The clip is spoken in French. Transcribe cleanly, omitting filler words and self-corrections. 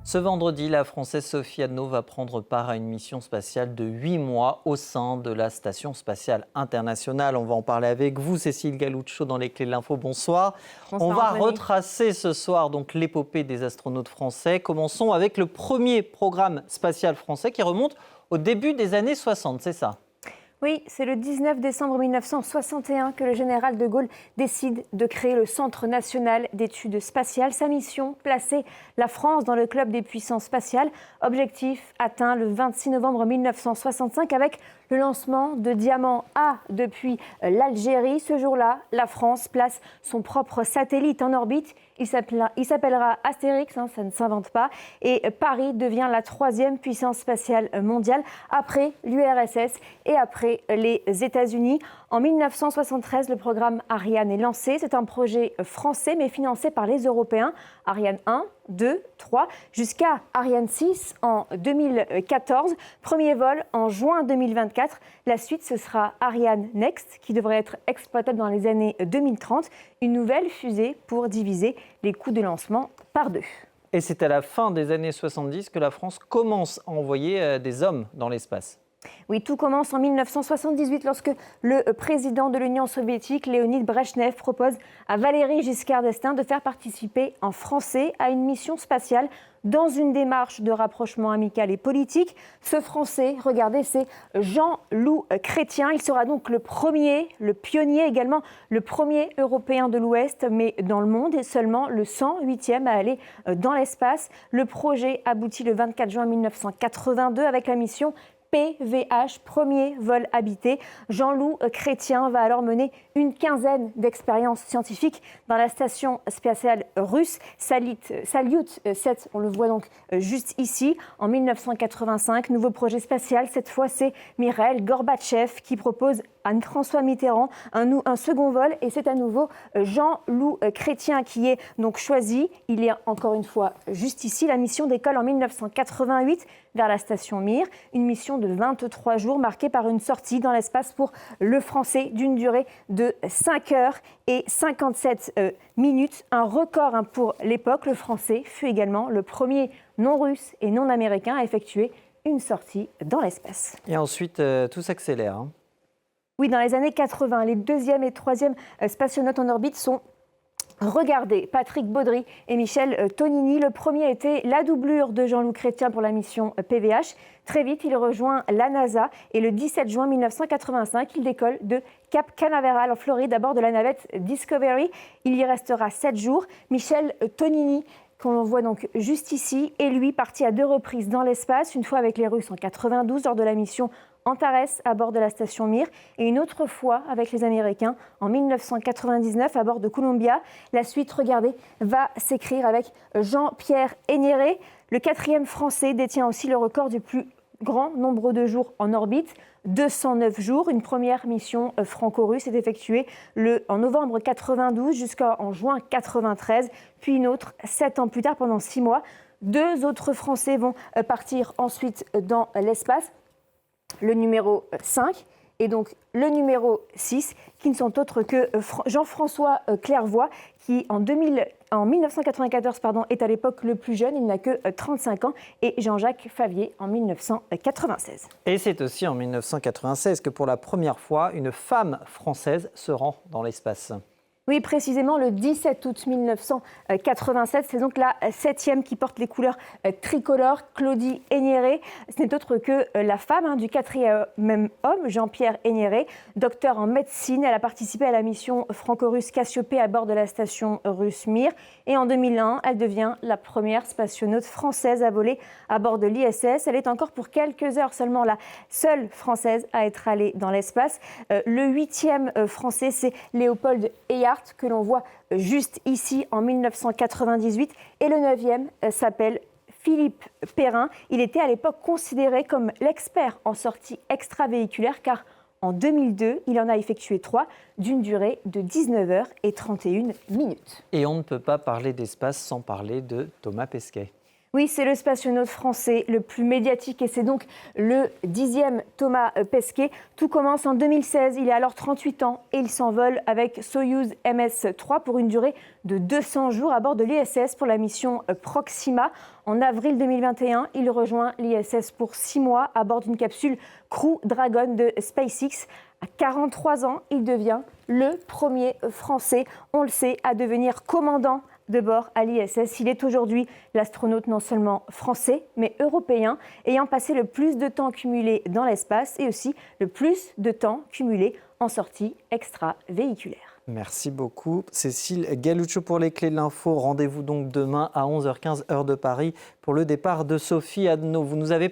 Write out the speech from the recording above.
Ce vendredi, la Française Sophie Anneau va prendre part à une mission spatiale de 8 mois au sein de la Station spatiale internationale. On va en parler avec vous, Cécile Galuccio, dans les Clés de l'Info. Bonsoir. Bonsoir. On va Anthony. retracer ce soir donc l'épopée des astronautes français. Commençons avec le premier programme spatial français qui remonte au début des années 60, c'est ça ? Oui, c'est le 19 décembre 1961 que le général de Gaulle décide de créer le Centre national d'études spatiales. Sa mission, placer la France dans le club des puissances spatiales. Objectif atteint le 26 novembre 1965 avec le lancement de Diamant A depuis l'Algérie. Ce jour-là, la France place son propre satellite en orbite. Il s'appellera Astérix, ça ne s'invente pas. Et Paris devient la troisième puissance spatiale mondiale après l'URSS et après les États-Unis. En 1973, le programme Ariane est lancé. C'est un projet français mais financé par les Européens. Ariane 1, 2, 3, jusqu'à Ariane 6 en 2014. Premier vol en juin 2024. La suite, ce sera Ariane Next qui devrait être exploitable dans les années 2030. Une nouvelle fusée pour diviser les coûts de lancement par 2. Et c'est à la fin des années 70 que la France commence à envoyer des hommes dans l'espace. Oui, tout commence en 1978 lorsque le président de l'Union soviétique, Léonid Brejnev, propose à Valéry Giscard d'Estaing de faire participer un Français à une mission spatiale dans une démarche de rapprochement amical et politique. Ce Français, regardez, c'est Jean-Loup Chrétien. Il sera donc le premier, le pionnier également, le premier Européen de l'Ouest, mais dans le monde, et seulement le 108e à aller dans l'espace. Le projet aboutit le 24 juin 1982 avec la mission PVH, premier vol habité. Jean-Loup Chrétien va alors mener une quinzaine d'expériences scientifiques dans la station spatiale russe Salyut 7. On le voit donc juste ici. En 1985, nouveau projet spatial. Cette fois, c'est Mikhaïl Gorbatchev qui propose à François Mitterrand un second vol. Et c'est à nouveau Jean-Loup Chrétien qui est donc choisi. Il est encore une fois juste ici. La mission décolle en 1988 vers la station Mir. Une mission de 23 jours marquée par une sortie dans l'espace pour le Français d'une durée de 5 heures et 57 minutes. Un record pour l'époque. Le Français fut également le premier non-russe et non-américain à effectuer une sortie dans l'espace. Et ensuite, tout s'accélère. Oui, dans les années 80, les deuxième et troisième spationautes en orbite sont regardez, Patrick Baudry et Michel Tonini. Le premier était la doublure de Jean-Loup Chrétien pour la mission PVH. Très vite, il rejoint la NASA et le 17 juin 1985, il décolle de Cap Canaveral en Floride à bord de la navette Discovery. Il y restera 7 jours. Michel Tonini, qu'on voit donc juste ici, est lui parti à 2 reprises dans l'espace, une fois avec les Russes en 92 lors de la mission Antares à bord de la station Mir et une autre fois avec les Américains en 1999 à bord de Columbia. La suite, regardez, va s'écrire avec Jean-Pierre Hénieré. Le 4e Français détient aussi le record du plus grand nombre de jours en orbite, 209 jours. Une première mission franco-russe est effectuée en novembre 92 jusqu'en juin 93, puis une autre 7 ans plus tard pendant 6 mois. 2 autres Français vont partir ensuite dans l'espace. Le numéro 5 et donc le numéro 6, qui ne sont autres que Jean-François Clairvoy, qui en 1994 est à l'époque le plus jeune, il n'a que 35 ans, et Jean-Jacques Favier en 1996. Et c'est aussi en 1996 que pour la première fois, une femme française se rend dans l'espace. Oui, précisément le 17 août 1987. C'est donc la 7e qui porte les couleurs tricolores, Claudie Hénieré. Ce n'est autre que la femme du 4e homme, Jean-Pierre Hénieré, docteur en médecine. Elle a participé à la mission franco-russe Cassiopée à bord de la station russe Mir. Et en 2001, elle devient la première spationaute française à voler à bord de l'ISS. Elle est encore pour quelques heures seulement la seule française à être allée dans l'espace. Le 8e français, c'est Léopold Eyart, que l'on voit juste ici en 1998. Et le 9e s'appelle Philippe Perrin. Il était à l'époque considéré comme l'expert en sortie extravéhiculaire car en 2002, il en a effectué 3 d'une durée de 19h31 minutes. Et on ne peut pas parler d'espace sans parler de Thomas Pesquet. Oui, c'est le spationaute français le plus médiatique et c'est donc le 10e Thomas Pesquet. Tout commence en 2016, il a alors 38 ans et il s'envole avec Soyouz MS-3 pour une durée de 200 jours à bord de l'ISS pour la mission Proxima. En avril 2021, il rejoint l'ISS pour 6 mois à bord d'une capsule Crew Dragon de SpaceX. À 43 ans, il devient le premier Français, on le sait, à devenir commandant de bord à l'ISS. Il est aujourd'hui l'astronaute non seulement français, mais européen, ayant passé le plus de temps cumulé dans l'espace et aussi le plus de temps cumulé en sortie extravéhiculaire. Merci beaucoup, Cécile Galuccio pour les clés de l'info. Rendez-vous donc demain à 11h15 heure de Paris pour le départ de Sophie Adno. Vous nous avez